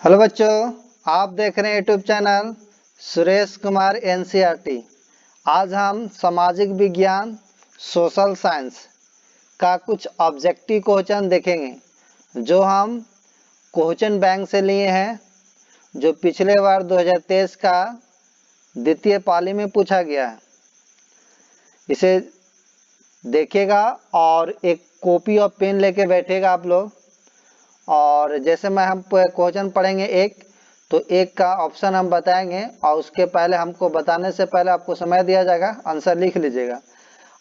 Hello बच्चों, आप देख रहे हैं YouTube channel Suresh Kumar NCERT. आज हम सामाजिक विज्ञान सोशल साइंस का कुछ ऑब्जेक्टिव क्वेश्चन देखेंगे जो हम क्वेश्चन बैंक से लिए हैं, जो पिछले बार 2023 का द्वितीय पाली में पूछा गया है। इसे देखिएगा और एक कॉपी और पेन लेके बैठेगा आप लोग। और जैसे मैं हम क्वेश्चन पढ़ेंगे तो एक का ऑप्शन हम बताएंगे और उसके पहले हमको बताने से पहले आपको समय दिया जाएगा, आंसर लिख लीजिएगा।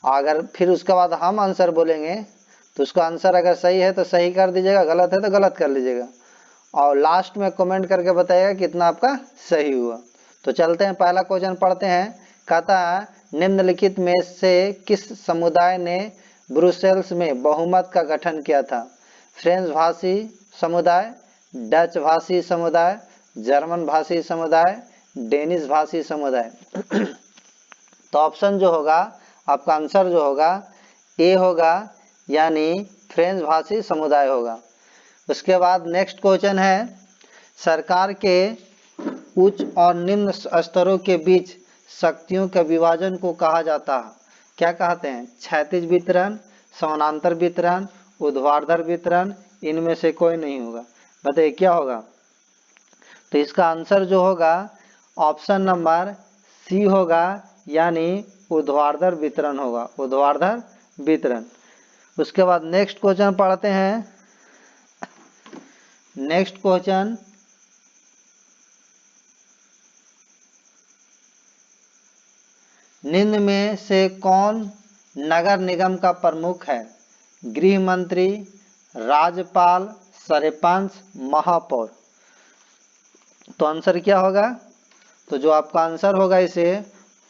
अगर फिर उसके बाद हम आंसर बोलेंगे तो उसका आंसर अगर सही है तो सही कर दीजिएगा, गलत है तो गलत कर लीजिएगा और लास्ट में कमेंट करके बताइएगा कितना आपका सही हुआ। तो चलते हैं, पहला क्वेश्चन पढ़ते हैं। कहता है, निम्नलिखित में से किस समुदाय ने ब्रुसेल्स में बहुमत का गठन किया था? फ्रेंच भाषी समुदाय, डच भाषी समुदाय, जर्मन भाषी समुदाय, डेनिश भाषी समुदाय। तो ऑप्शन जो होगा, आपका आंसर जो होगा ए होगा, यानी फ्रेंच भाषी समुदाय होगा। उसके बाद नेक्स्ट क्वेश्चन है, सरकार के उच्च और निम्न स्तरों के बीच शक्तियों के विभाजन को कहा जाता है? क्या कहते हैं? क्षैतिज वितरण, समानांतर वितरण, ऊर्ध्वाधर वितरण, इनमें से कोई नहीं होगा। बताइए क्या होगा? तो इसका आंसर जो होगा ऑप्शन नंबर सी होगा, यानी ऊर्ध्वाधर वितरण होगा, ऊर्ध्वाधर वितरण। उसके बाद नेक्स्ट क्वेश्चन पढ़ते हैं। नेक्स्ट क्वेश्चन, निम्न में से कौन नगर निगम का प्रमुख है? गृह मंत्री, राज्यपाल, सरपंच, महापौर। तो आंसर क्या होगा? तो जो आपका आंसर होगा इसे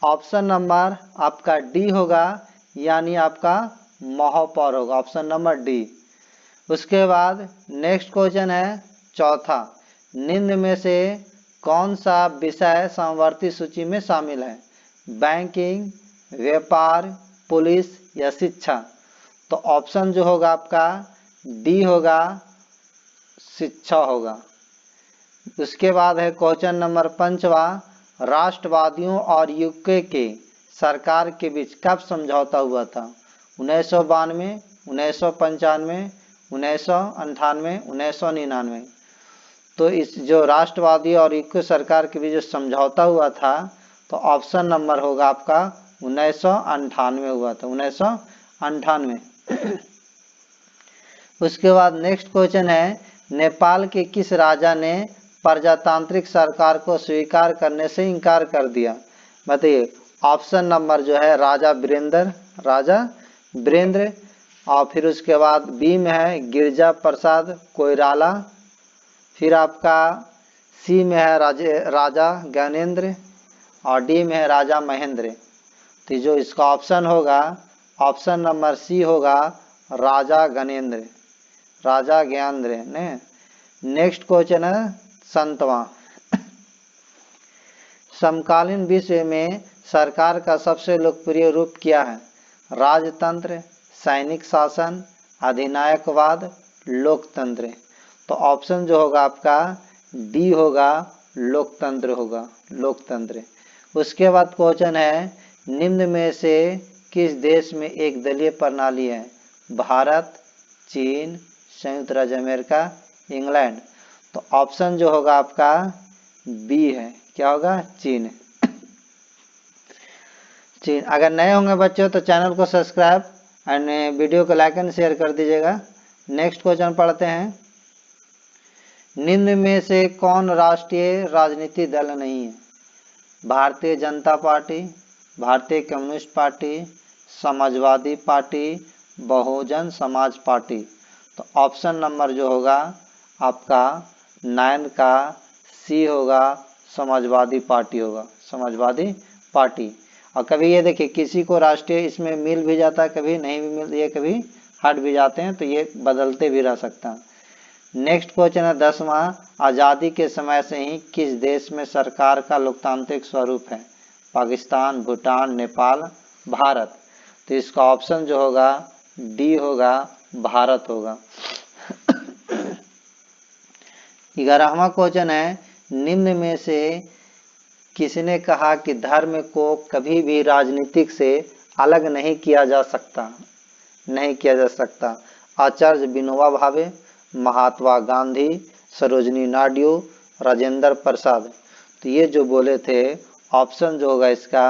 ऑप्शन नंबर आपका डी होगा, यानी आपका महापौर होगा, ऑप्शन नंबर डी। उसके बाद नेक्स्ट क्वेश्चन है चौथा, निम्न में से कौन सा विषय समवर्ती सूची में शामिल है? बैंकिंग, व्यापार, पुलिस या शिक्षा। तो ऑप्शन जो होगा आपका डी होगा, शिक्षा होगा। उसके बाद है क्वेश्चन नंबर पांचवा, राष्ट्रवादियों और यूके के सरकार के बीच कब समझौता हुआ था? 1992, 1995, 1998, 1999। तो इस जो राष्ट्रवादी और यूके सरकार के बीच जो समझौता हुआ था, तो ऑप्शन नंबर होगा आपका 1998 हुआ था, 1998। उसके बाद नेक्स्ट क्वेश्चन है, नेपाल के किस राजा ने प्रजातांत्रिक सरकार को स्वीकार करने से इनकार कर दिया? बताइए। ऑप्शन नंबर जो है राजा वीरेंद्र, और फिर उसके बाद बी में है गिरिजा प्रसाद कोइराला, फिर आपका सी में है राजा ज्ञानेंद्र और डी में है राजा महेंद्र। तो जो इसका ऑप्शन होगा ऑप्शन नंबर सी होगा, राजा ज्ञानेंद्र, राजा ज्ञानेंद्र ने। नेक्स्ट क्वेश्चन है संतवा, समकालीन विश्व में सरकार का सबसे लोकप्रिय रूप क्या है? राजतंत्र, सैनिक शासन, अधिनायकवाद, लोकतंत्र। तो ऑप्शन जो होगा आपका डी होगा, लोकतंत्र होगा, लोकतंत्र। उसके बाद क्वेश्चन है, निम्न में से किस देश में एक दलीय प्रणाली है? भारत, चीन, संयुक्त राज्य अमेरिका, इंग्लैंड। तो ऑप्शन जो होगा आपका बी है, क्या होगा? चीन। चीन। अगर नए होंगे बच्चों तो चैनल को सब्सक्राइब एंड वीडियो को लाइक एंड शेयर कर दीजिएगा। नेक्स्ट क्वेश्चन पढ़ते हैं, निम्न में से कौन राष्ट्रीय राजनीतिक दल नहीं है? भारतीय जनता पार्टी, भारतीय communist party, Samajwadi party, Bahujan Samaj party. तो ऑप्शन नंबर जो होगा आपका 9 का सी होगा, समाजवादी पार्टी होगा, समाजवादी पार्टी। और कभी ये देखिए किसी को राष्ट्रीय इसमें मिल भी जाता है, कभी नहीं भी मिल, ये कभी हट भी जाते हैं, तो ये बदलते भी रह सकता है। नेक्स्ट क्वेश्चन है 10वां, आज़ादी के समय से ही किस देश में सरकार का लोकतांत्रिक स्वरूप है? पाकिस्तान, भूटान, नेपाल, भारत। तो इसका ऑप्शन जो होगा डी होगा, भारत होगा। 11वां क्वेश्चन है, निम्न में से किसने कहा कि धर्म को कभी भी राजनीतिक से अलग नहीं किया जा सकता? नहीं किया जा सकता। आचार्य विनोबा भावे, महात्मा गांधी, सरोजनी नायडू, राजेंद्र प्रसाद। तो ये जो बोले थे, ऑप्शन जो होगा इसका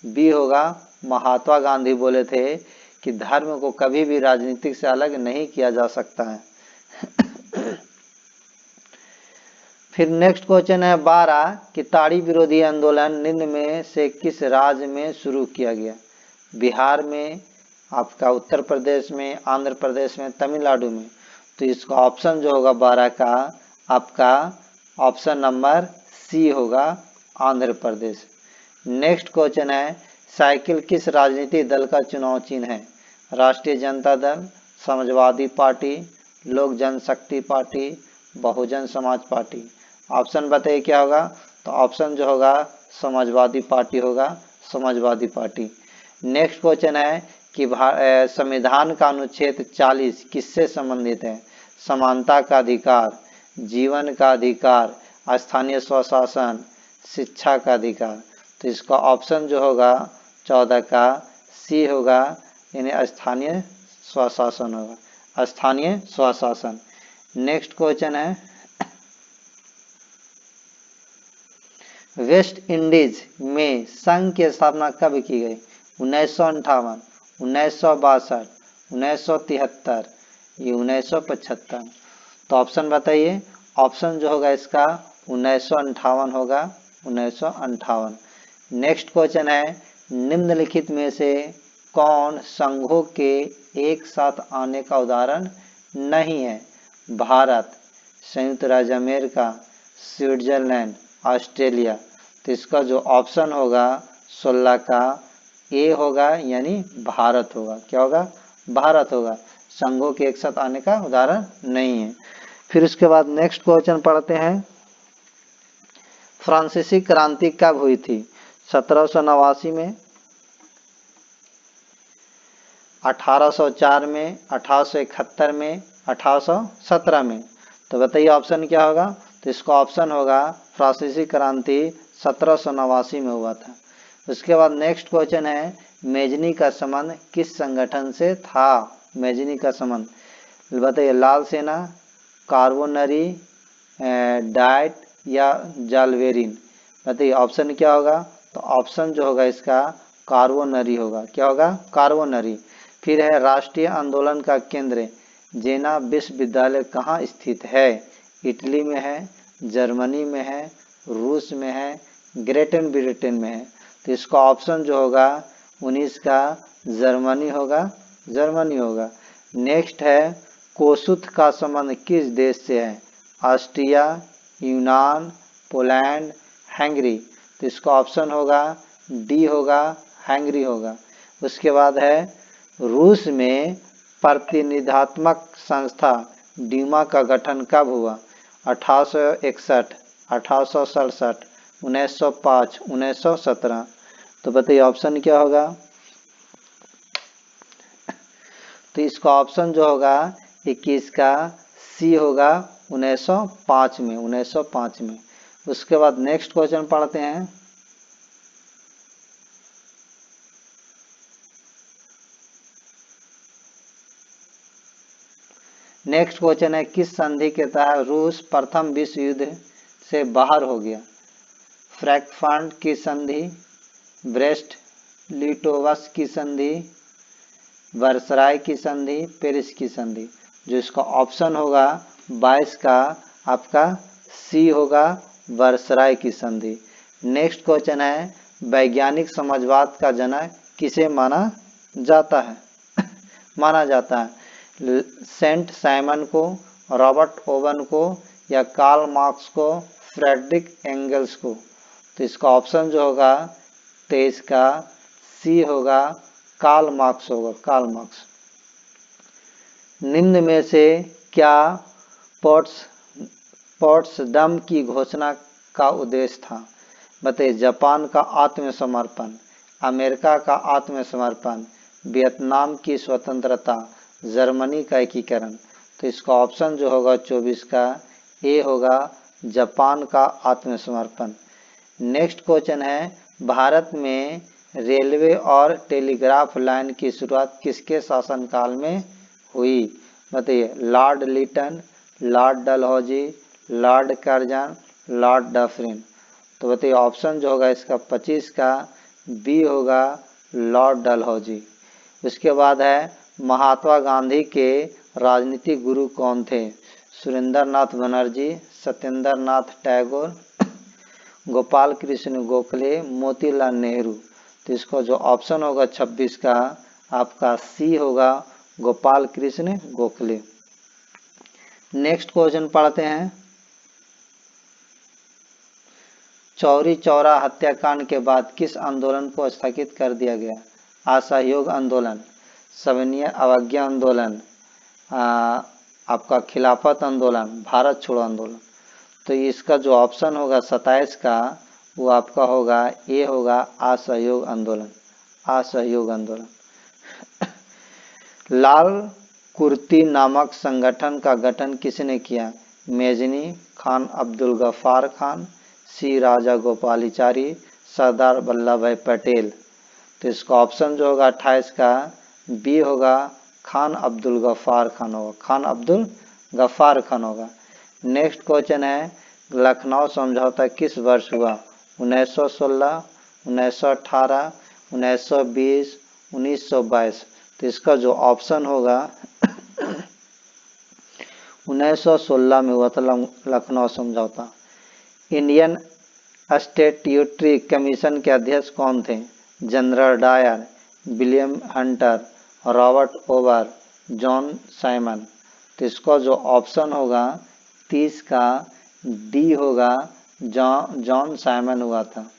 बी होगा, महात्मा गांधी बोले थे कि धर्म को कभी भी राजनीतिक से अलग नहीं किया जा सकता है। फिर नेक्स्ट क्वेश्चन है 12 कि ताड़ी विरोधी आंदोलन निम्न में से किस राज्य में शुरू किया गया? बिहार में, आपका उत्तर प्रदेश में, आंध्र प्रदेश में, तमिलनाडु में। तो इसका ऑप्शन जो होगा 12 का आपका ऑप्शन नंबर सी होगा, आंध्र प्रदेश। नेक्स्ट क्वेश्चन है, साइकिल किस राजनीतिक दल का चुनाव चिन्ह है? राष्ट्रीय जनता दल, समाजवादी पार्टी, लोक जनशक्ति party, Bahujan Samaj party. Option बताइए क्या होगा? तो ऑप्शन जो होगा समाजवादी पार्टी होगा, समाजवादी पार्टी। नेक्स्ट क्वेश्चन है कि संविधान का अनुच्छेद 40 किससे संबंधित है? समानता का अधिकार, जीवन का अधिकार, स्थानीय स्वशासन, शिक्षा का अधिकार। तो इसका ऑप्शन जो होगा 14 का सी होगा, यानी स्थानीय स्वशासन होगा, स्थानीय स्वशासन। नेक्स्ट क्वेश्चन है, वेस्ट इंडीज में संघ की स्थापना कब की गई? 1958, 1962, 1973, ये 1975। तो ऑप्शन बताइए। ऑप्शन जो होगा इसका 1958 होगा, 1958। नेक्स्ट क्वेश्चन है, निम्नलिखित में से कौन संघों के एक साथ आने का उदाहरण नहीं है? भारत, संयुक्त राज्य अमेरिका, स्विट्जरलैंड, ऑस्ट्रेलिया। तो इसका जो ऑप्शन होगा 16 का ए होगा, यानी भारत होगा। क्या होगा? भारत होगा। संघों के एक साथ आने का उदाहरण नहीं है। फिर उसके बाद नेक्स्ट क्वेश्चन पढ़ते हैं, फ्रांसीसी क्रांति कब हुई थी? 1789 में, 1804 में, 1871 में, 1817 में। तो बताइए ऑप्शन क्या होगा? तो इसका ऑप्शन होगा फ्रांसीसी क्रांति 1789 में हुआ था। उसके बाद नेक्स्ट क्वेश्चन है, मेजनी का संबंध किस संगठन से था? मेजनी का संबंध बताइए, लाल सेना, कार्बोनरी, डाइट या जालवेरिन। बताइए ऑप्शन क्या होगा? तो ऑप्शन जो होगा इसका कार्बोनरी होगा। क्या होगा? कार्बोनरी। फिर है, राष्ट्रीय आंदोलन का केंद्र जेना विश्वविद्यालय कहाँ स्थित है? इटली में है, जर्मनी में है, रूस में है, ग्रेट ब्रिटेन में है। तो इसका ऑप्शन जो होगा 19 का जर्मनी होगा, जर्मनी होगा। नेक्स्ट है, कोसुत का संबंध किस देश से है? ऑस्ट्रिया, यूनान, पोलैंड, हंगरी। तो इसका ऑप्शन होगा डी होगा, हंगरी होगा। उसके बाद है, रूस में प्रतिनिधात्मक संस्था ड्यूमा का गठन कब हुआ? 1861, 1867, 1905, 1917। तो बताइए ऑप्शन क्या होगा? तो इसका ऑप्शन जो होगा 21 का सी होगा, 1905 में, 1905 में। उसके बाद नेक्स्ट क्वेश्चन पढ़ते हैं, नेक्स्ट क्वेश्चन है, किस संधि के तहत रूस प्रथम विश्व युद्ध से बाहर हो गया? फ्रैंकफर्ट की संधि, ब्रेस्ट लिटोवस की संधि, वर्सराय की संधि, पेरिस की संधि। जो इसका ऑप्शन होगा 22 का आपका सी होगा, वर्सराय की संधि। नेक्स्ट क्वेश्चन है, वैज्ञानिक समाजवाद का जनक किसे माना जाता है? माना जाता है सेंट साइमन को, रॉबर्ट ओवन को, या कार्ल मार्क्स को, फ्रेडरिक एंगल्स को। तो इसका ऑप्शन जो होगा 23 का सी होगा, कार्ल मार्क्स होगा, कार्ल मार्क्स। निम्न में से क्या पोट्सडम की घोषणा का उद्देश्य था? बताइए, जापान का आत्मसमर्पण, अमेरिका का आत्मसमर्पण, वियतनाम की स्वतंत्रता, जर्मनी का एकीकरण। तो इसका ऑप्शन जो होगा 24 का ए होगा जापान का आत्मसमर्पण। नेक्स्ट क्वेश्चन है भारत में रेलवे और टेलीग्राफ लाइन की शुरुआत किसके शासनकाल में हुई? बताइए, Lord Lytton, Lord Dalhousie, Lord Curzon, Lord Dufferin. तो बताइए ऑप्शन जो होगा इसका 25 का बी होगा लॉर्ड डलहौजी। उसके बाद है महात्मा गांधी के राजनीतिक गुरु कौन थे? सुरेंद्र नाथ बनर्जी, सत्येंद्र नाथ टैगोर, गोपाल कृष्ण गोखले, मोतीलाल नेहरू। तो इसको जो ऑप्शन होगा 26 का आपका सी होगा गोपाल कृष्ण गोखले। नेक्स्ट क्वेश्चन पढ़ते हैं। चौरी चौरा हत्याकांड के बाद किस आंदोलन को स्थगित कर दिया गया? असहयोग आंदोलन, सविनय अवज्ञा आंदोलन, आपका खिलाफत आंदोलन, भारत छोड़ो आंदोलन। तो इसका जो ऑप्शन होगा 27 का वो आपका होगा ए होगा असहयोग आंदोलन, असहयोग आंदोलन। लाल कुर्ती नामक संगठन का गठन किसने किया? मेजनी, खान अब्दुल गफ्फार खान, सी राजा गोपालाचारी, सरदार वल्लभ भाई पटेल। तो इसका ऑप्शन जो होगा 28 का बी होगा खान अब्दुल गफ्फार खान होगा, खान अब्दुल गफ्फार खान होगा। नेक्स्ट क्वेश्चन है लखनऊ समझौता किस वर्ष हुआ? 1916, 1918, 1920, 1922। तो इसका जो ऑप्शन होगा 1916 में हुआ था लखनऊ समझौता। इंडियन स्टैट्यूटरी कमीशन के अध्यक्ष कौन थे? General Dyer, William Hunter, Robert Over, John Simon. तो इसका जो ऑप्शन होगा 30 का डी होगा जॉन साइमन हुआ था।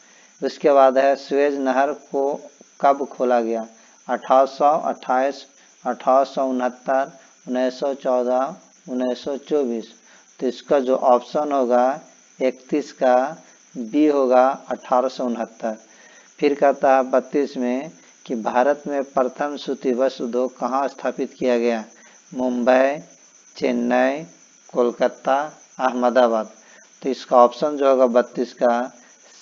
उसके बाद है सुएज नहर को कब खोला गया? 1828, 1869, 1914, 1924। तो इसका जो ऑप्शन होगा 31 का बी होगा 1869। फिर कहता है 32 में कि भारत में प्रथम सूती वस्त्र उद्योग कहाँ स्थापित किया गया? मुंबई, चेन्नई, कोलकाता, अहमदाबाद। तो इसका ऑप्शन जो होगा 32 का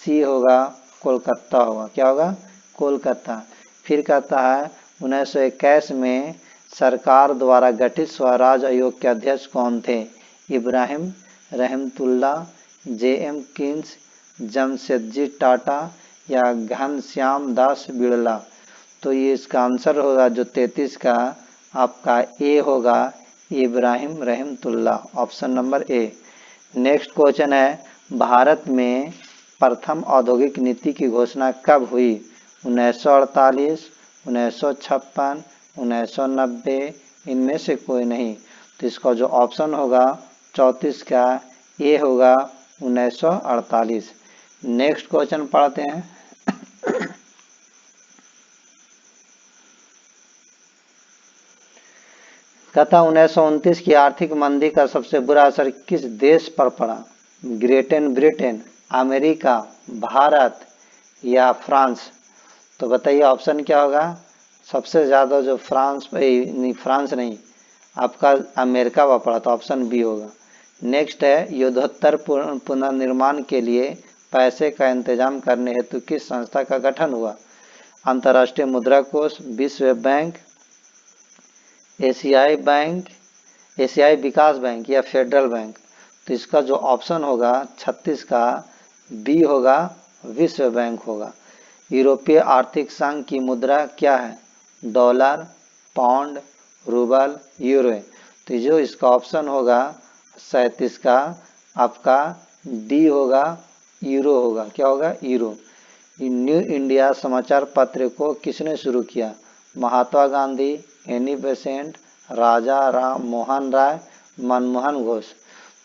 सी होगा कोलकाता होगा। क्या होगा? कोलकाता। फिर कहता है 1921 में सरकार द्वारा गठित स्वराज आयोग के अध्यक्ष कौन थे? इब्राहिम रहमतुल्ला, जे.एम. किन्स, जमशेदजी टाटा या घनश्याम दास बिड़ला। तो ये इसका आंसर होगा जो 33 का आपका ए होगा Ibrahim Rahmatullah, option number A. Next question है भारत में प्रथम औद्योगिक नीति की घोषणा कब हुई? 1948, 1956, 1990, इनमें से कोई नहीं। तो इसका जो ऑप्शन होगा 34 का ए होगा 1948। नेक्स्ट क्वेश्चन पढ़ते हैं। कहता 1929 की आर्थिक मंदी का सबसे बुरा असर किस देश पर पड़ा? ग्रेट ब्रिटेन, अमेरिका, भारत या फ्रांस। तो बताइए ऑप्शन क्या होगा? सबसे ज़्यादा जो फ्रांस नहीं आपका अमेरिका पर पड़ा, तो ऑप्शन बी होगा। नेक्स्ट है युद्धोत्तर पुनर्निर्माण के लिए पैसे का इंतजाम करने हेतु किस संस्था का गठन हुआ? अंतर्राष्ट्रीय मुद्रा कोष, विश्व बैंक, एशियाई बैंक, एशियाई विकास बैंक या फेडरल बैंक। तो इसका जो ऑप्शन होगा 36 का बी होगा विश्व बैंक होगा। यूरोपीय आर्थिक संघ की मुद्रा क्या है? Dollar, pound, rouble, euro. तो जो इसका ऑप्शन होगा 37 का आपका डी होगा यूरो होगा। क्या होगा? यूरो। न्यू इंडिया समाचार पत्र को किसने शुरू किया? महात्मा गांधी, एनी बेसेंट, राजा राम मोहन राय, मनमोहन घोष।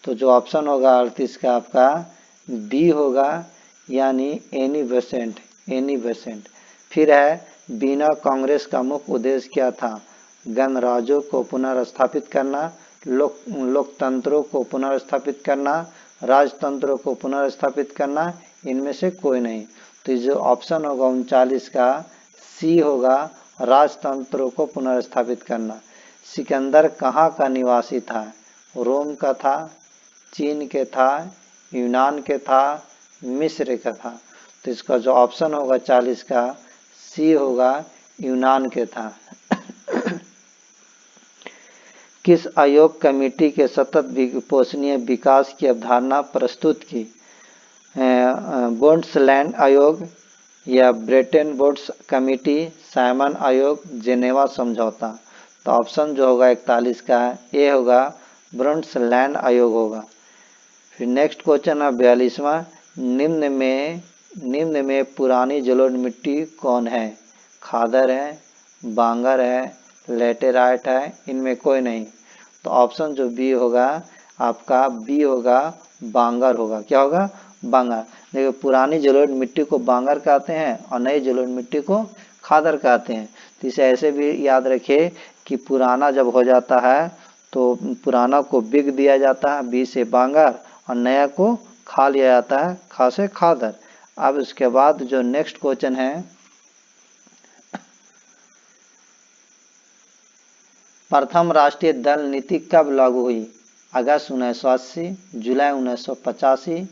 तो जो ऑप्शन होगा 38 का आपका बी होगा यानी एनी बेसेंट, एनी बेसेंट। फिर है बीना कांग्रेस का मुख्य उद्देश्य क्या था? गणराज्यों को पुनर्स्थापित करना, लोकतंत्रों को पुनर्स्थापित करना, राजतंत्रों को पुनर्स्थापित करना, इनमें से कोई नहीं। तो जो ऑप्शन होगा 39 का सी होगा राजतंत्रों को पुनर्स्थापित करना। सिकंदर कहाँ का निवासी था? रोम का था, चीन के था, यूनान के था, मिस्र का था। तो इसका जो ऑप्शन होगा 40 का सी होगा, यूनान के था। किस आयोग कमेटी के सतत पोषणीय विकास की अवधारणा प्रस्तुत की? बोन्ड्सलैंड आयोग या ब्रेटन वुड्स कमेटी, साइमन आयोग, जेनेवा समझौता। तो ऑप्शन जो होगा 41 का ए होगा, बोन्ड्सलैंड आयोग होगा। फिर नेक्स्ट क्वेश्चन है 42वां, निम्न में पुरानी जलोढ़ मिट्टी कौन है? खादर है, बांगर है, लेटेराइट है, इनमें कोई नहीं। तो ऑप्शन जो बी होगा आपका, बी होगा, बांगर होगा। क्या होगा? बांगर। देखिए पुरानी जलोढ़ मिट्टी को बांगर कहते हैं और नई जलोढ़ मिट्टी को खादर कहते हैं। तो इसे ऐसे भी याद रखिए कि पुराना जब हो जाता है तो पुराना को बिग दिया जाता है, बी से बांगर, और नया को खा लिया जाता है, खा से खादर। अब उसके बाद जो नेक्स्ट क्वेश्चन है, प्रथम राष्ट्रीय दल नीति कब लागू हुई? अगस्त 1980, जुलाई 1985,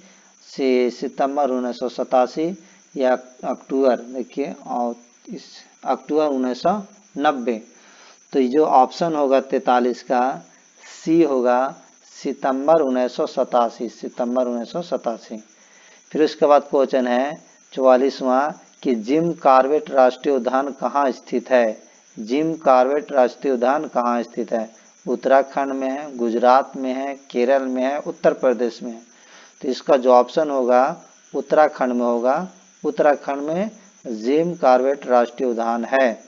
सितंबर 1987 या अक्टूबर, देखिए और इस अक्टूबर 1990। तो जो ऑप्शन होगा 43 का सी होगा, सितंबर 1987, सितंबर 1987। फिर उसके बाद क्वेश्चन है 44वां कि जिम कॉर्बेट राष्ट्रीय उद्यान कहाँ स्थित है? जिम कॉर्बेट राष्ट्रीय उद्यान कहाँ स्थित है? उत्तराखंड में है, गुजरात में है, केरल में है, उत्तर प्रदेश में है। तो इसका जो ऑप्शन होगा उत्तराखंड में होगा। उत्तराखंड में जिम कॉर्बेट राष्ट्रीय उद्यान है।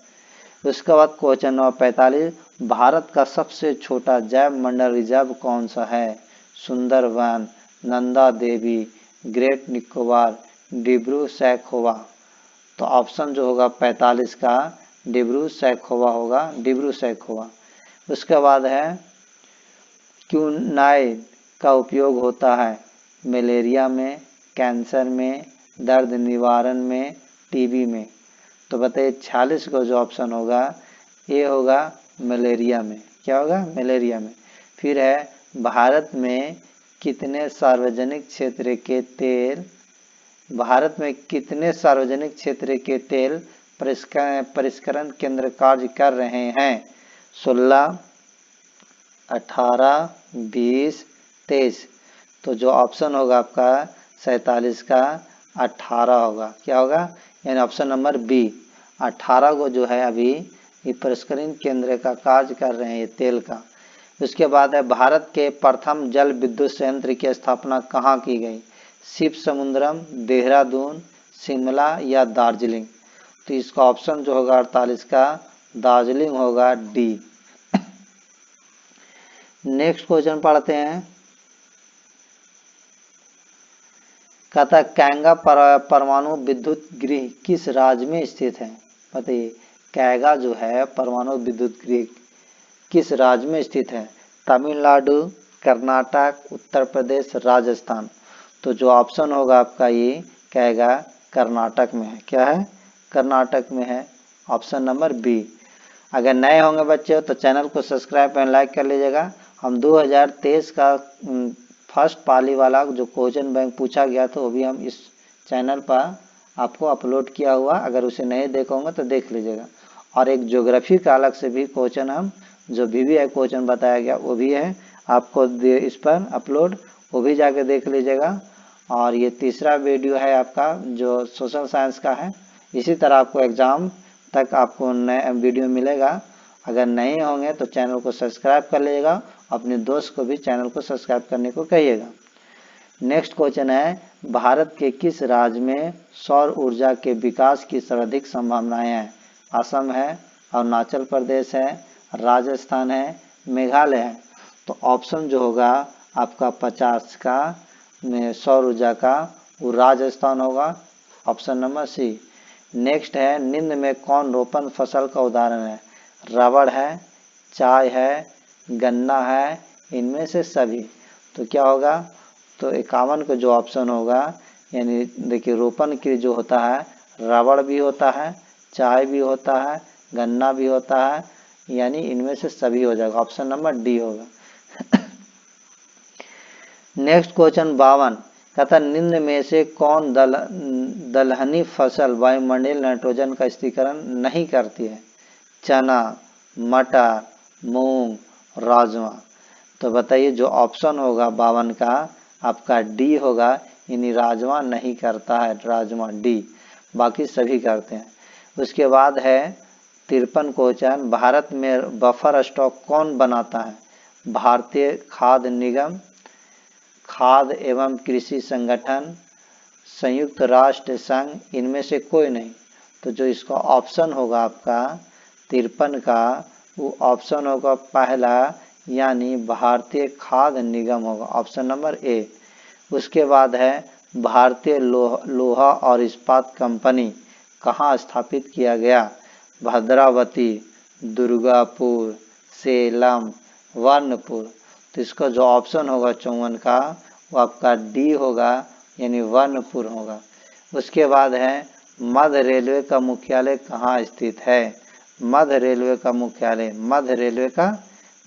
उसके बाद क्वेश्चन नंबर 45, भारत का सबसे छोटा जैव मंडल रिजर्व कौन सा है? सुंदरवन, नंदा देवी, ग्रेट निकोबार, डिब्रू सैखोवा। तो ऑप्शन जो होगा 45 का डिब्रू सैखोवा होगा, डिब्रू सैखोवा। उसके बाद है क्विनाइन का उपयोग होता है मलेरिया में, कैंसर में, दर्द निवारण में, टीबी में। तो बताइए 46 का जो ऑप्शन होगा ये होगा मलेरिया में। क्या होगा? मलेरिया में। फिर है भारत में कितने सार्वजनिक क्षेत्र के तेल, भारत में कितने सार्वजनिक क्षेत्र के तेल परिष्करण केंद्र कार्य कर रहे हैं? 16, 18, 20, 23। तो जो ऑप्शन होगा आपका 47 का 18 होगा। क्या होगा? यानी ऑप्शन नंबर बी 18 को जो है अभी ये परिष्करण केंद्र का कार्य कर रहे हैं, ये तेल का। उसके बाद है भारत के प्रथम जल विद्युत संयंत्र की स्थापना कहाँ की गई? शिव समुद्रम, देहरादून, शिमला या दार्जिलिंग। तो इसका ऑप्शन जो होगा 48 का दार्जिलिंग होगा, डी। नेक्स्ट क्वेश्चन पढ़ते हैं। कहता कैंगा परमाणु विद्युत गृह किस राज्य में स्थित है? बताइए कैगा जो है परमाणु विद्युत गृह किस राज्य में स्थित है? तमिलनाडु, कर्नाटक, उत्तर प्रदेश, राजस्थान। तो जो ऑप्शन होगा आपका ये कैगा कर्नाटक में है। क्या है? कर्नाटक में है, ऑप्शन नंबर बी। अगर नए होंगे बच्चे तो चैनल को सब्सक्राइब एंड लाइक कर लीजिएगा। हम 2023 का फर्स्ट पाली वाला जो क्वेश्चन बैंक पूछा गया था वो भी हम इस चैनल पर आपको अपलोड किया हुआ, अगर उसे नहीं देखा होगा तो देख लीजिएगा। और एक ज्योग्राफी का अलग से भी क्वेश्चन हम जो VVI क्वेश्चन बताया गया वो भी है आपको इस पर अपलोड, वो भी जाके देख लीजिएगा। और ये तीसरा वीडियो है आपका जो सोशल साइंस का है। इसी तरह आपको एग्जाम तक आपको नया वीडियो मिलेगा। अगर नहीं होंगे तो चैनल को सब्सक्राइब कर लीजिएगा, अपने दोस्त को भी चैनल को सब्सक्राइब करने को कहिएगा। नेक्स्ट क्वेश्चन है भारत के किस राज्य में सौर ऊर्जा के विकास की सर्वाधिक संभावनाएं हैं? असम है, अरुणाचल प्रदेश है, राजस्थान है, मेघालय है। तो ऑप्शन जो होगा आपका 50 का सौर ऊर्जा का वो राजस्थान होगा, ऑप्शन नंबर सी। नेक्स्ट है निम्न में कौन रोपण फसल का उदाहरण है? रबड़ है, चाय है, गन्ना है, इनमें से सभी। तो क्या होगा? तो 51 का जो ऑप्शन होगा, यानी देखिए रोपण के जो होता है रबड़ भी होता है, चाय भी होता है, गन्ना भी होता है, यानी इनमें से सभी हो जाएगा, ऑप्शन नंबर डी होगा। नेक्स्ट क्वेश्चन 52 कहता निम्न में से कौन दलहनी फसल वायुमंडलीय नाइट्रोजन का स्थिरीकरण नहीं करती है? चना, मटर, मूंग, राजमा। तो बताइए जो ऑप्शन होगा 52 का आपका डी होगा, यानी राजमा नहीं करता है, राजमा डी, बाकी सभी करते हैं। उसके बाद है 53 क्वेश्चन, भारत में बफर स्टॉक कौन बनाता है? भारतीय खाद्य निगम, खाद्य एवं कृषि संगठन, संयुक्त राष्ट्र संघ, इनमें से कोई नहीं। तो जो इसका ऑप्शन होगा आपका 53 का, वो ऑप्शन होगा पहला, यानी भारतीय खाद्य निगम होगा, ऑप्शन नंबर ए। उसके बाद है भारतीय लोहा और इस्पात कंपनी कहाँ स्थापित किया गया? भद्रावती, दुर्गापुर, सेलम, वर्णपुर। तो इसका जो ऑप्शन होगा 54 का, वो आपका डी होगा, यानी वर्णपुर होगा। उसके बाद है मध्य रेलवे का मुख्यालय कहाँ स्थित है? मध्य रेलवे का मुख्यालय, मध्य रेलवे का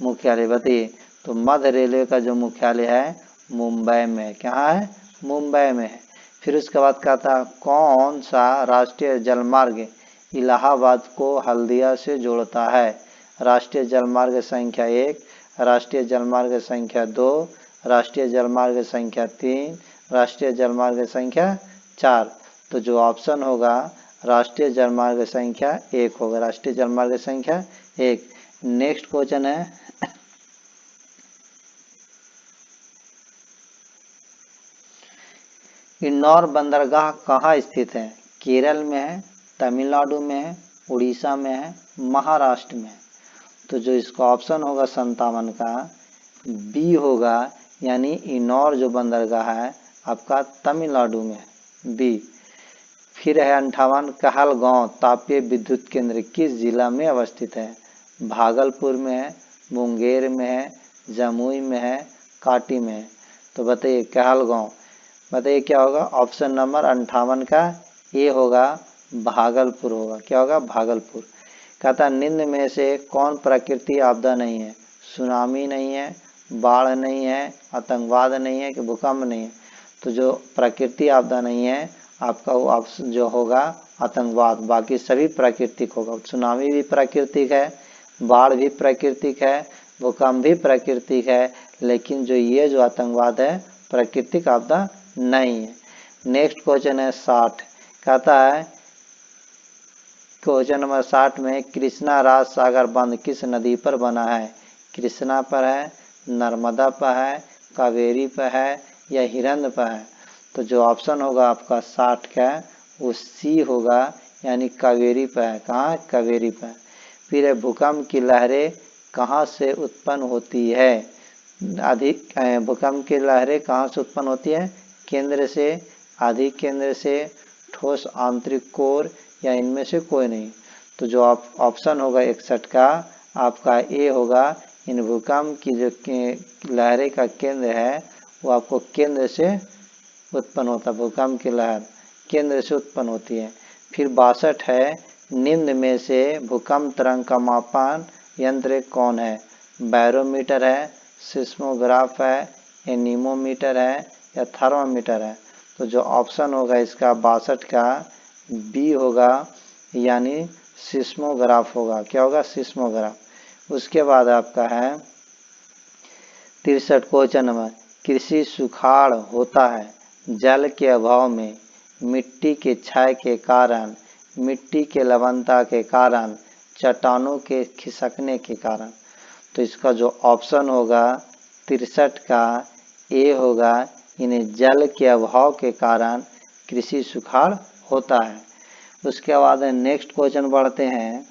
मुख्यालय बताइए। तो मध्य रेलवे का जो मुख्यालय है मुंबई में, क्या है? मुंबई में है। फिर उसके बाद कहता कौन सा राष्ट्रीय जलमार्ग इलाहाबाद को हल्दिया से जोड़ता है? राष्ट्रीय जलमार्ग संख्या 1, राष्ट्रीय जलमार्ग संख्या 2, राष्ट्रीय जलमार्ग संख्या 3, राष्ट्रीय जलमार्ग संख्या 4। तो जो ऑप्शन होगा राष्ट्रीय जलमार्ग संख्या 1 होगा, राष्ट्रीय जलमार्ग संख्या 1। नेक्स्ट क्वेश्चन है इंदौर बंदरगाह कहाँ स्थित है? केरल में है, तमिलनाडु में है, उड़ीसा में है, महाराष्ट्र में है। तो जो इसका ऑप्शन होगा 57 का बी होगा, यानी इंदौर जो बंदरगाह है आपका तमिलनाडु में है, बी। फिर है 58 कहलगांव तापीय विद्युत केंद्र किस जिला में अवस्थित है? भागलपुर में है, मुंगेर में है, जमुई में है, काटी में है। तो बताइए कहलगांव, बताइए क्या होगा? ऑप्शन नंबर 58 का ए होगा, भागलपुर होगा। क्या होगा? भागलपुर। कहता निम्न में से कौन प्राकृतिक आपदा नहीं है? सुनामी नहीं है, बाढ़ नहीं है, आतंकवाद नहीं है, कि भूकंप नहीं है। तो जो प्राकृतिक आपदा नहीं है आपका वो ऑप्शन जो होगा आतंकवाद, बाकी सभी प्राकृतिक होगा। सुनामी भी प्राकृतिक है, बाढ़ भी प्राकृतिक है, भूकंप भी प्राकृतिक है, लेकिन जो ये जो आतंकवाद है प्राकृतिक आपदा नहीं है। नेक्स्ट क्वेश्चन है 60, कहता है क्वेश्चन नंबर 60 में कृष्णा राज सागर बांध किस नदी पर बना है? कृष्णा पर है, नर्मदा पर है, कावेरी पर है, या हिरंद पर है? तो जो ऑप्शन होगा आपका 60 का वो सी होगा, यानी कावेरी पर है। कहाँ? कावेरी पर। फिर है भूकंप की लहरें कहाँ से उत्पन्न होती है? अधिक भूकंप की लहरें कहाँ से उत्पन्न होती है? केंद्र से, अधिक केंद्र से, ठोस आंतरिक कोर, या इनमें से कोई नहीं। तो जो ऑप्शन होगा 61 का आपका ए होगा, इन भूकंप की जो लहरें का केंद्र है वो आपको केंद्र से उत्पन्न होता है, भूकंप की लहर केंद्र से उत्पन्न होती है। फिर 62 है निम्न में से भूकंप तरंग का मापन यंत्र कौन है? बैरोमीटर है, सिस्मोग्राफ है, एनीमोमीटर है, या थर्मामीटर है? तो जो ऑप्शन होगा इसका 62 का बी होगा, यानी सिस्मोग्राफ होगा। क्या होगा? सिस्मोग्राफ। उसके बाद आपका है 63 क्वेश्चन नंबर, कृषि सुखाड़ होता है जल के अभाव में, मिट्टी के क्षय के कारण, मिट्टी के लवणता के कारण, चट्टानों के खिसकने के कारण। तो इसका जो ऑप्शन होगा 63 का ए होगा, इन्हें जल के अभाव के कारण कृषि सुखाड़ होता है। उसके बाद नेक्स्ट क्वेश्चन बढ़ते हैं,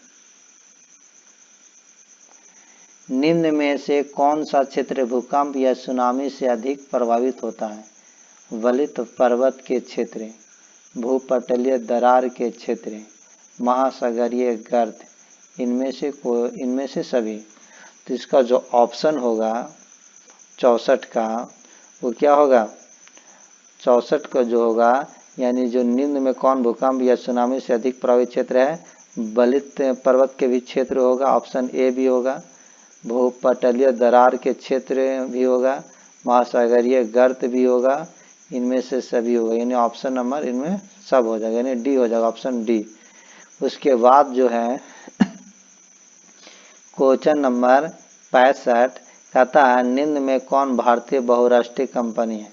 निम्न में से कौन सा क्षेत्र भूकंप या सुनामी से अधिक प्रभावित होता है? वलित पर्वत के क्षेत्र, भूपटलीय दरार के क्षेत्र, महासागरीय गर्त, इनमें से सभी। तो इसका जो ऑप्शन होगा 64 का वो क्या होगा? 64 का जो होगा, यानी जो निम्न में कौन भूकंप या सुनामी से अधिक प्रभावित क्षेत्र है? वलित पर्वत के भी क्षेत्र होगा, ऑप्शन ए भी होगा। भूपटलीय दरार के क्षेत्र भी होगा, महासागरीय गर्त भी होगा, इनमें से सभी होगा, यानी ऑप्शन नंबर इनमें सब हो जाएगा, यानी डी हो जाएगा, ऑप्शन डी। उसके बाद जो है क्वेश्चन नंबर 65 कहता है निम्न में कौन भारतीय बहुराष्ट्रीय कंपनी है?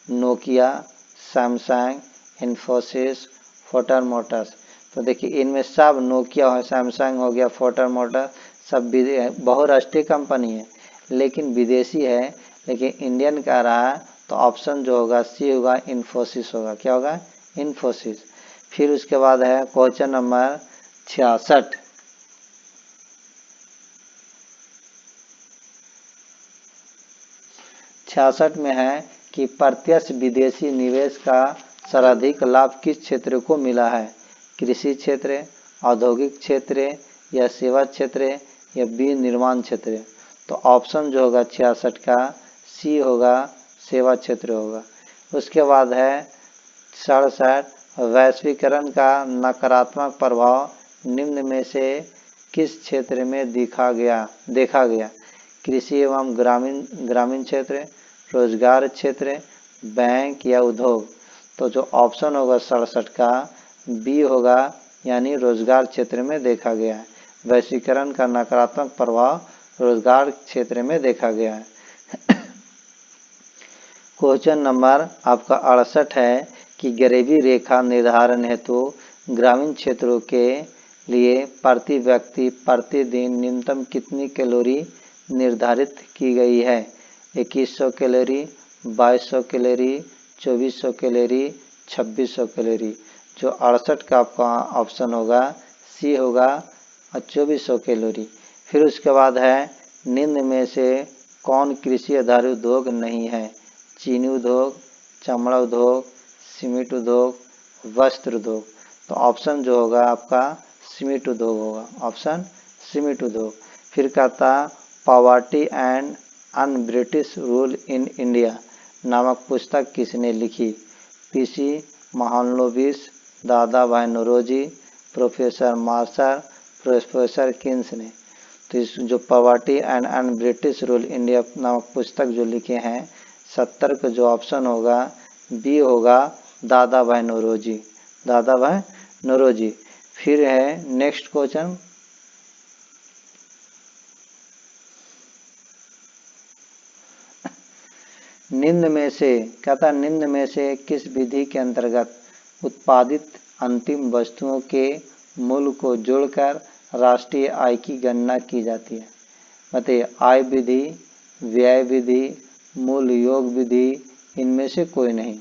नोकिया, सैमसंग, इन्फोसिस, फोर्टर मोटर्स। तो देखिए इनमें सब नोकिया हो, सैमसंग हो गया, फोर्टर मोटर्स, सब बहुराष्ट्रीय कंपनी है लेकिन विदेशी है, लेकिन इंडियन कह रहा है, तो ऑप्शन जो होगा सी होगा, इन्फोसिस होगा। क्या होगा? इन्फोसिस। फिर उसके बाद है क्वेश्चन नंबर 66 में है कि प्रत्यक्ष विदेशी निवेश का सर्वाधिक लाभ किस क्षेत्र को मिला है? कृषि क्षेत्र, औद्योगिक क्षेत्र, या सेवा क्षेत्र, या विनिर्माण क्षेत्र। तो ऑप्शन जो होगा 66 का सी होगा, सेवा क्षेत्र होगा। उसके बाद है 67 वैश्वीकरण का नकारात्मक प्रभाव निम्न में से किस क्षेत्र में देखा गया? कृषि एवं ग्रामीण क्षेत्र, रोजगार क्षेत्र, बैंक या उद्योग। तो जो ऑप्शन होगा 67 का बी होगा, यानी रोजगार क्षेत्र में देखा गया है। वैश्वीकरण का नकारात्मक प्रभाव रोजगार क्षेत्र में देखा गया है। क्वेश्चन नंबर आपका 68 है कि गरीबी रेखा निर्धारण हेतु ग्रामीण क्षेत्रों के लिए प्रति व्यक्ति प्रतिदिन न्यूनतम कितनी कैलोरी निर्धारित की गई है? 2100 कैलोरी, 2200 कैलोरी, 2400 कैलोरी, 2600 कैलोरी। जो 68 का आपका ऑप्शन होगा सी होगा, 2400 कैलोरी। फिर उसके बाद है निम्न में से कौन कृषि आधारित उद्योग नहीं है? चीनी उद्योग, चमड़ा उद्योग, सीमेंट उद्योग, वस्त्र उद्योग। तो ऑप्शन जो होगा आपका सीमेंट उद्योग होगा, ऑप्शन सीमेंट उद्योग। फिर कहता poverty and un British rule in India नामक पुस्तक किसने लिखी? PC Mahalanobis, Dadabhai Naoroji, professor Marshall, professor Keynes ने। तो इस जो poverty and un British rule India नामक पुस्तक जो लिखे हैं 70 का जो ऑप्शन होगा बी होगा, दादा भाई नौरोजी, दादा भाई नौरोजी। फिर है नेक्स्ट क्वेश्चन निम्न में से कहता निम्न में से किस विधि के अंतर्गत उत्पादित अंतिम वस्तुओं के मूल्य को जोड़कर राष्ट्रीय आय की गणना की जाती है? बताइए आय विधि, व्यय विधि, मूल्य योग विधि, इनमें से कोई नहीं।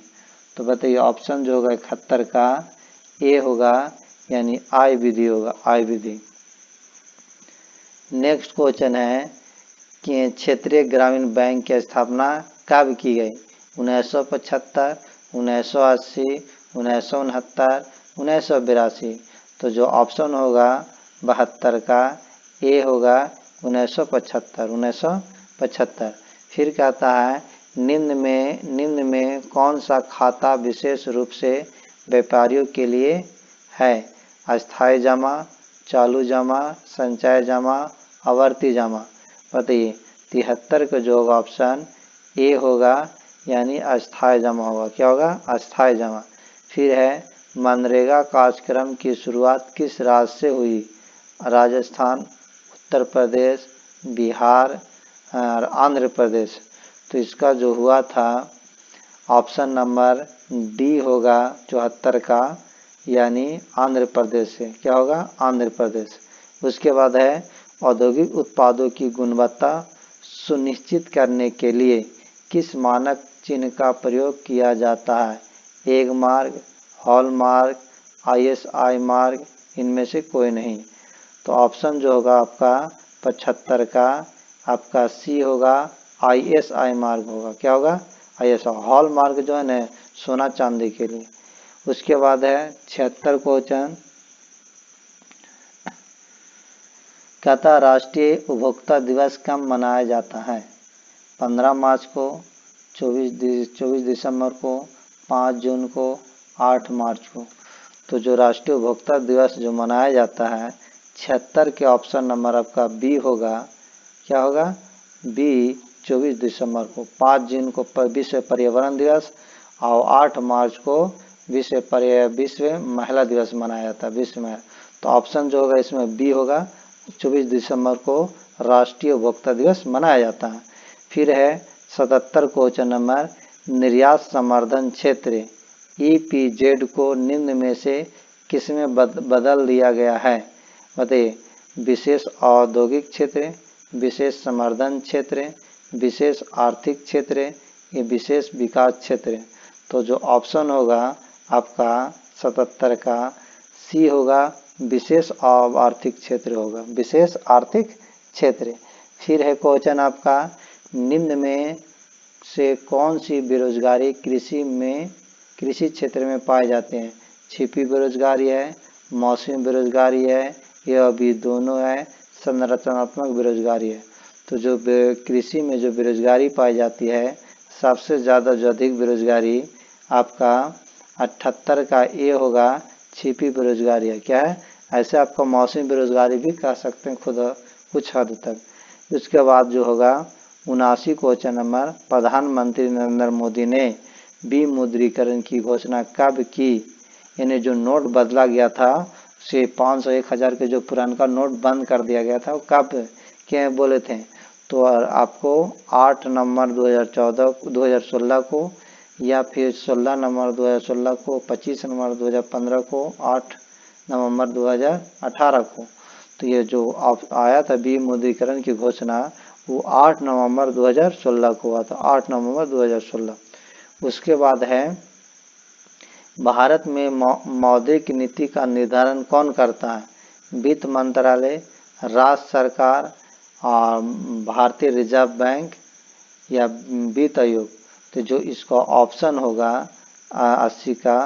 तो बताइए ऑप्शन जो होगा 71 का ए होगा, यानी आय विधि होगा, आय विधि। नेक्स्ट क्वेश्चन है कि क्षेत्रीय ग्रामीण बैंक की स्थापना कब की गई? 1975, 1980, 1969, 1982। तो जो ऑप्शन होगा 72 का ए होगा, 1975। फिर कहता है निम्न में कौन सा खाता विशेष रूप से व्यापारियों के लिए है? अस्थायी जमा, चालू जमा, संचय जमा, आवर्ती जमा। बताइए 73 का जो होगा ऑप्शन ए होगा, यानी अस्थायी जमा होगा। क्या होगा? अस्थायी जमा। फिर है मनरेगा कार्यक्रम की शुरुआत किस राज्य से हुई? राजस्थान, उत्तर प्रदेश, बिहार और आंध्र प्रदेश। तो इसका जो हुआ था ऑप्शन नंबर डी होगा 74 का, यानी आंध्र प्रदेश से। क्या होगा? आंध्र प्रदेश। उसके बाद है औद्योगिक उत्पादों की गुणवत्ता सुनिश्चित करने के लिए किस मानक चिन्ह का प्रयोग किया जाता है? Egg mark, hall mark, ISI mark, इनमें से कोई नहीं। तो ऑप्शन जो होगा आपका 75 का आपका सी होगा, ISI मार्क होगा। क्या होगा? ISI। हॉल मार्क जो है ना सोना चांदी के लिए। उसके बाद है 76 क्वेश्चन कहता राष्ट्रीय उपभोक्ता दिवस कब मनाया जाता है? 15 मार्च को, 24 दिसंबर को, 5 जून को, 8 मार्च को। तो जो राष्ट्रीय उपभोक्ता दिवस जो मनाया जाता है 76 के ऑप्शन नंबर आपका बी होगा। क्या होगा? बी 24 दिसंबर को, 5 जून को विश्व पर्यावरण दिवस और 8 मार्च को विश्व महिला दिवस मनाया जाता है, विश्व महिला। तो ऑप्शन जो होगा इसमें बी होगा, 24 दिसंबर को राष्ट्रीय उपभोक्ता दिवस मनाया जाता है। फिर है 77 क्वेश्चन नंबर, निर्यात संवर्धन क्षेत्र EPZ को निम्न में से किसमें बदल दिया गया है? बताइए, विशेष औद्योगिक क्षेत्र, विशेष संवर्धन क्षेत्र, विशेष आर्थिक क्षेत्र, ये विशेष विकास क्षेत्र। तो जो ऑप्शन होगा आपका 77 का सी होगा, विशेष आर्थिक क्षेत्र होगा, विशेष आर्थिक क्षेत्र। फिर है क्वेश्चन आपका, निम्न में से कौन सी बेरोजगारी कृषि क्षेत्र में पाए जाते हैं? छिपी बेरोजगारी है, मौसमी बेरोजगारी है, यह अभी दोनों है, संरचनात्मक बेरोजगारी है। तो जो कृषि में जो बेरोजगारी पाई जाती है, सबसे ज़्यादा जो अधिक बेरोजगारी आपका 78 का ए होगा, छिपी बेरोजगारी है। क्या है? ऐसे आपको मौसमी बेरोजगारी भी कह सकते हैं खुद कुछ हद तक। उसके बाद जो होगा 79 क्वेश्चन नंबर, प्रधानमंत्री नरेंद्र मोदी ने विमुद्रीकरण की घोषणा कब की? यानी जो नोट बदला गया था से 500 1000 के जो पुराना नोट बंद कर दिया गया था, वो कब क्या बोले थे? तो आपको 8 नवंबर 2016 को, या फिर 16 नवंबर 2016 को, 25 नवंबर 2015 को, 8 नवंबर 2018 को। तो ये जो आया था विमुद्रीकरण की घोषणा, वो 8 नवंबर 2016 को हुआ था, 8 नवंबर 2016। उसके बाद है, भारत में मौद्रिक नीति का निर्धारण कौन करता है? वित्त मंत्रालय, राज्य सरकार, और भारतीय रिजर्व बैंक, या वित्त आयोग। तो जो इसका ऑप्शन होगा 80 का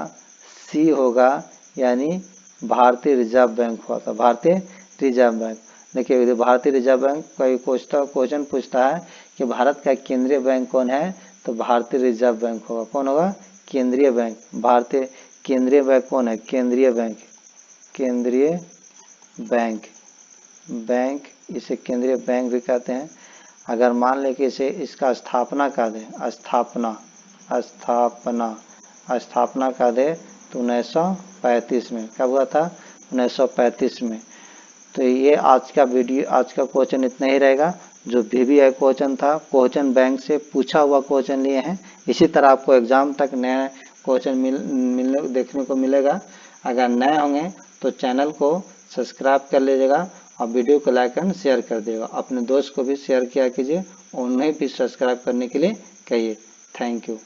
सी होगा, यानी भारतीय रिजर्व बैंक हुआ था, भारतीय रिजर्व बैंक। देखिए, भारतीय रिजर्व बैंक कोई क्वेश्चन पूछता है कि भारत का केंद्रीय बैंक कौन है, तो भारतीय रिजर्व बैंक होगा। कौन होगा? केंद्रीय बैंक। भारतीय केंद्रीय बैंक कौन है? केंद्रीय बैंक, केंद्रीय बैंक, बैंक, इसे केंद्रीय बैंक भी कहते हैं। अगर मान लें कि इसे इसका स्थापना का दे, स्थापना का दे तो 1935 में। कब हुआ था? 1935 में। तो ये आज का क्वेश्चन इतना ही रहेगा। जो VVI क्वेश्चन था, क्वेश्चन बैंक से पूछा हुआ क्वेश्चन लिए हैं। इसी तरह आपको एग्जाम तक नया क्वेश्चन देखने को मिलेगा। अगर नए होंगे तो चैनल को सब्सक्राइब कर लीजिएगा और वीडियो को लाइक एंड शेयर कर दिएगा। अपने दोस्त को भी शेयर किया कीजिए, उन्हें भी सब्सक्राइब करने के लिए कहिए। Thank you.